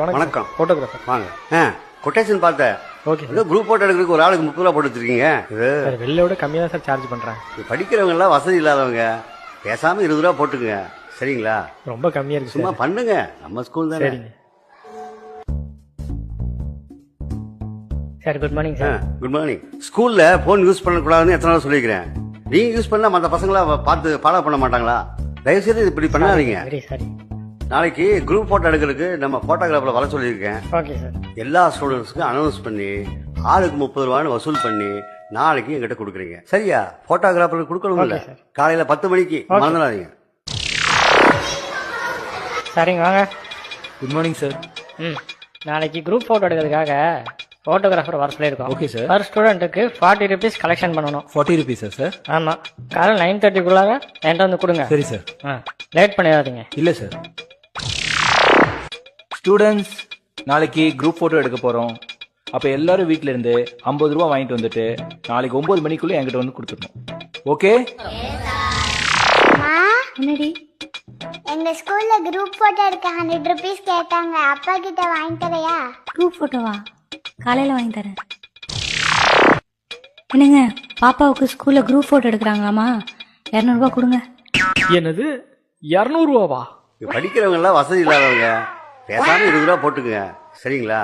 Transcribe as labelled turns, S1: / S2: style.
S1: வணக்கம்.
S2: போட்டோகிராஃபர்
S1: வாங்க. கொட்டேஷன் பார்த்தேன்.
S2: ஓகே
S1: ஏதோ குரூப் போட்டோ எடுக்கிறதுக்கு ஒரு ஆளுக்கு 30 ரூபா போட்டு வச்சிருக்கீங்க. இது
S2: சார் வெளில விட கம்மியாக தான் சார் சார்ஜ் பண்ணுறேன்.
S1: படிக்கிறவங்க எல்லாம் வசதி இல்லாதவங்க பேசாம 20 ரூபா போட்டுங்க. சரிங்களா?
S2: ரொம்ப கம்மியாக இருக்கு
S1: சும்மா
S2: சார்.
S1: பண்ணுங்க. நம்ம ஸ்கூல் தானே.
S2: சரிங்க sir. Good morning sir.
S1: Good morning. ஸ்கூல்ல போன் யூஸ் பண்ணக்கூடாதுன்னு எத்தனை நாள் சொல்லிக்கிறேன். நீங்க யூஸ் பண்ணா மற்ற பசங்களா பார்த்து ஃபாலோ பண்ண மாட்டாங்களா? தயவு செய்து இப்படி பண்ணாதீங்க.
S2: Very sorry.
S1: நாளைக்கு குரூப் போட்டோ எடுக்கிறதுக்கு நம்ம போட்டோகிராஃபர்ல வர சொல்லியிருக்கேன்.
S2: Okay sir.
S1: எல்லா ஸ்டூடெண்ட்ஸ்க்கும் அனௌன்ஸ் பண்ணி ஆளுக்கு 30 ரூபான்னு வசூல் பண்ணி நாளைக்கு எங்கிட்ட கொடுக்குறீங்க. சரியா? போட்டோகிராஃபருக்கு கொடுக்கணும்ல.
S2: Okay, sir.
S1: காலையில 10 மணிக்கு மறந்துடாதீங்க.
S2: சரிங்க வாங்க.
S3: Good morning sir.
S2: நாளைக்கு குரூப் ஃபோட்டோ எடுக்கிறதுக்காக ஃபோட்டோகிராஃபர் வர சொல்லியிருக்கோம்.
S3: Okay sir.
S2: பர் ஸ்டூடெண்ட்டுக்கு 40 rupees கலெக்ஷன் பண்ணணும்.
S3: 40 rupees சார்?
S2: ஆமாம். காலையில் 9:30க்குள்ளார என்கிட்ட வந்து கொடுங்க.
S3: சரி சார்.
S2: லேட் பண்ணிடாதீங்க.
S3: இல்லை சார். ஸ்டூடெண்ட்ஸ், நாளைக்கு குரூப் ஃபோட்டோ எடுக்க போகிறோம். அப்போ எல்லாரும் வீட்டில இருந்து 50 ரூபா வாங்கிட்டு வந்துட்டு நாளைக்கு 9 மணிக்குள்ளே என்கிட்ட வந்து கொடுத்துடணும். ஓகே?
S4: என்னடி எங்க ஸ்கூல்ல குரூப் போட்டோ எடுக்க 100 rupees கேட்டாங்க. அப்பா கிட்ட வாங்கி தரையா?
S5: குரூப் போட்டோவா? காலையில் வாங்கி தரேன். என்னங்க, பாப்பாவுக்கு ஸ்கூலில் குரூப் ஃபோட்டோ எடுக்கிறாங்களாமா? 200 ரூபா கொடுங்க.
S2: என்னது 200 ரூபாவா?
S1: படிக்கிறவங்க எல்லாம் வசதி இல்லாதவங்க பேசாம 20 ரூபா போட்டுங்க. சரிங்களா?